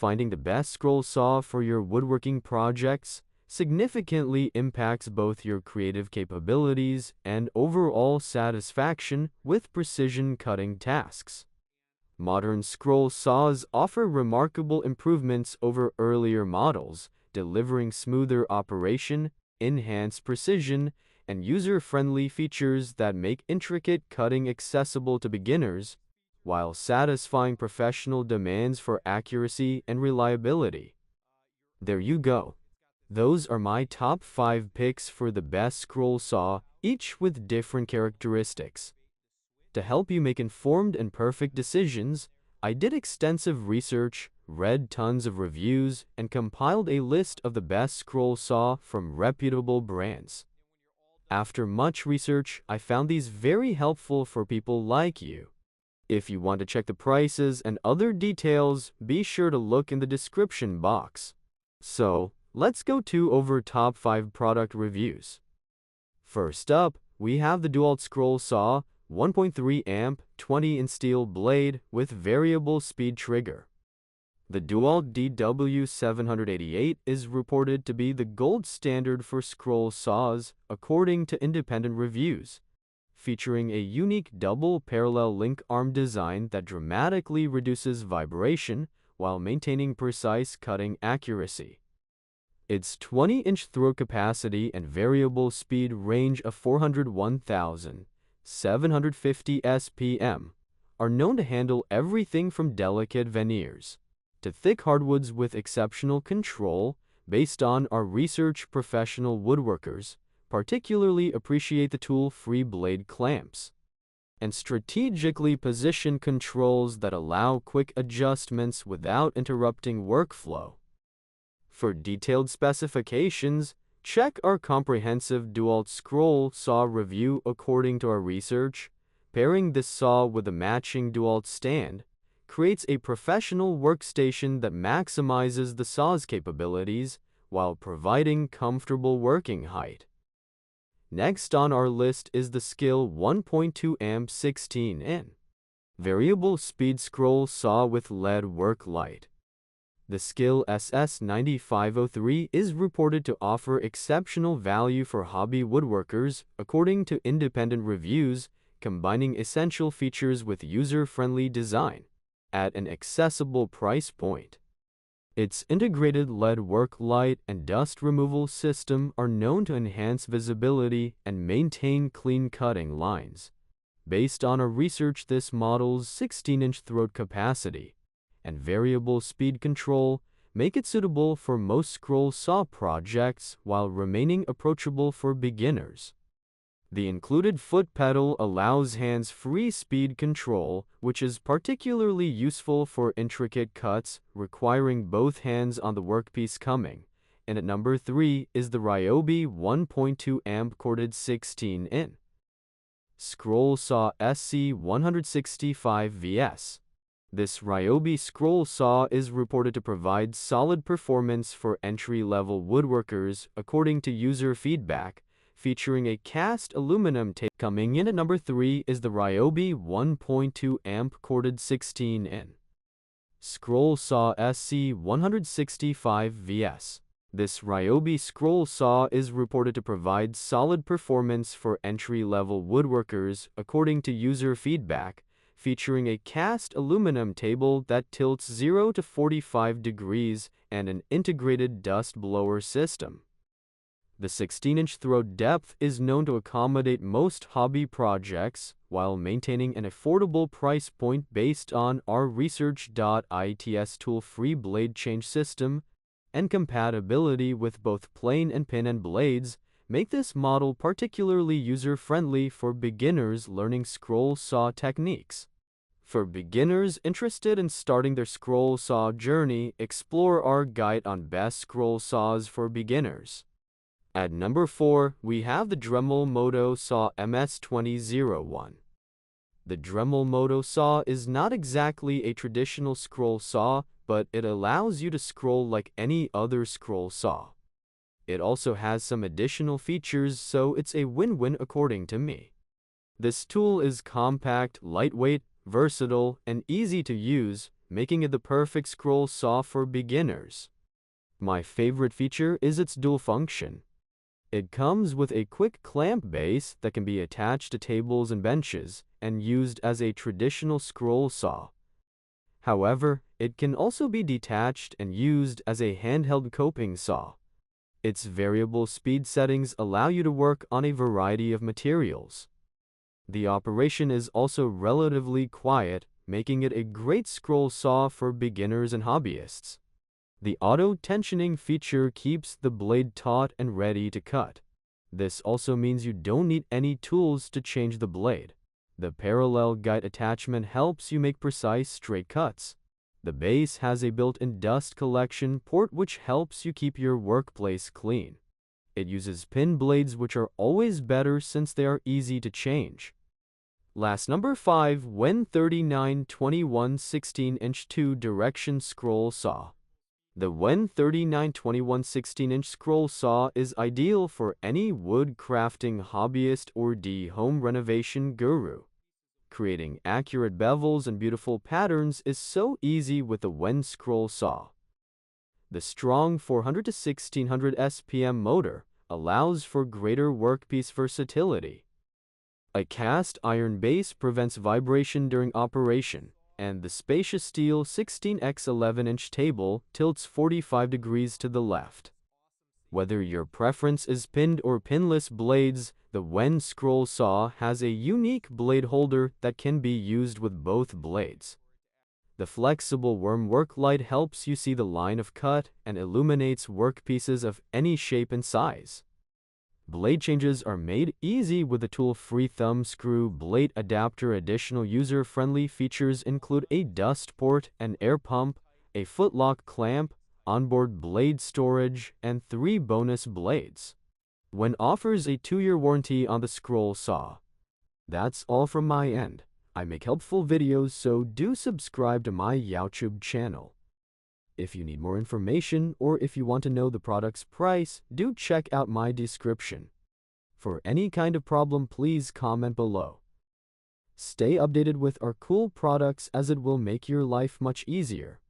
Finding the best scroll saw for your woodworking projects significantly impacts both your creative capabilities and overall satisfaction with precision cutting tasks. Modern scroll saws offer remarkable improvements over earlier models, delivering smoother operation, enhanced precision, and user-friendly features that make intricate cutting accessible to beginners, while satisfying professional demands for accuracy and reliability. There you go. Those are my top 5 picks for the best scroll saw, each with different characteristics. To help you make informed and perfect decisions, I did extensive research, read tons of reviews, and compiled a list of the best scroll saw from reputable brands. After much research, I found these very helpful for people like you. If you want to check the prices and other details, be sure to look in the description box. So, let's go over top 5 product reviews. First up, we have the dewalt scroll saw, 1.3 amp, 20-inch steel blade with variable speed trigger. The dewalt DW788 is reported to be the gold standard for scroll saws, according to independent reviews, featuring a unique double parallel link arm design that dramatically reduces vibration while maintaining precise cutting accuracy. Its 20-inch throw capacity and variable speed range of 401,750 SPM are known to handle everything from delicate veneers to thick hardwoods with exceptional control. Based on our research, professional woodworkers particularly appreciate the tool-free blade clamps and strategically positioned controls that allow quick adjustments without interrupting workflow. For detailed specifications, check our comprehensive dewalt scroll saw review. According to our research, pairing this saw with a matching dewalt stand creates a professional workstation that maximizes the saw's capabilities while providing comfortable working height. Next on our list is the skil 1.2 amp 16-in variable speed scroll saw with LED work light. The skil SS9503 is reported to offer exceptional value for hobby woodworkers, according to independent reviews, combining essential features with user-friendly design at an accessible price point. Its integrated LED work light and dust removal system are known to enhance visibility and maintain clean cutting lines. Based on our research, this model's 16-inch throat capacity and variable speed control make it suitable for most scroll saw projects while remaining approachable for beginners. The included foot pedal allows hands-free speed control, which is particularly useful for intricate cuts requiring both hands on the workpiece. Coming in at number 3 is the Ryobi 1.2 amp corded 16-in scroll saw SC165VS. This Ryobi scroll saw is reported to provide solid performance for entry-level woodworkers, according to user feedback, featuring a cast aluminum tape. Coming in at number 3 is the Ryobi 1.2 amp corded 16-in scroll saw SC165VS. This Ryobi scroll saw is reported to provide solid performance for entry-level woodworkers, according to user feedback, featuring a cast aluminum table that tilts 0 to 45 degrees and an integrated dust blower system. The 16-inch throat depth is known to accommodate most hobby projects while maintaining an affordable price point. Based on our research, its tool-free blade change system and compatibility with both plane and pin and blades make this model particularly user-friendly for beginners learning scroll saw techniques. For beginners interested in starting their scroll saw journey, explore our guide on best scroll saws for beginners. At number 4, we have the Dremel Moto Saw MS2001. The Dremel Moto saw is not exactly a traditional scroll saw, but it allows you to scroll like any other scroll saw. It also has some additional features, so it's a win-win according to me. This tool is compact, lightweight, versatile, and easy to use, making it the perfect scroll saw for beginners. My favorite feature is its dual function. It comes with a quick clamp base that can be attached to tables and benches and used as a traditional scroll saw. However, it can also be detached and used as a handheld coping saw. Its variable speed settings allow you to work on a variety of materials. The operation is also relatively quiet, making it a great scroll saw for beginners and hobbyists. The auto-tensioning feature keeps the blade taut and ready to cut. This also means you don't need any tools to change the blade. The parallel guide attachment helps you make precise straight cuts. The base has a built-in dust collection port which helps you keep your workplace clean. It uses pin blades which are always better since they are easy to change. Last, number 5, WEN 3921 16-inch 2-direction scroll saw. The WEN 3921 16-inch scroll saw is ideal for any wood crafting hobbyist or home renovation guru. Creating accurate bevels and beautiful patterns is so easy with the WEN scroll saw. The strong 400 to 1600 SPM motor allows for greater workpiece versatility. A cast iron base prevents vibration during operation, and the spacious steel 16x 11-inch table tilts 45 degrees to the left. Whether your preference is pinned or pinless blades, the WEN scroll saw has a unique blade holder that can be used with both blades. The flexible worm work light helps you see the line of cut and illuminates workpieces of any shape and size. Blade changes are made easy with the tool-free thumb screw blade adapter. Additional user-friendly features include a dust port, an air pump, a footlock clamp, onboard blade storage, and 3 bonus blades. WEN offers a 2-year warranty on the scroll saw. That's all from my end. I make helpful videos, so do subscribe to my YouTube channel. If you need more information or if you want to know the product's price, do check out my description. For any kind of problem, please comment below. Stay updated with our cool products as it will make your life much easier.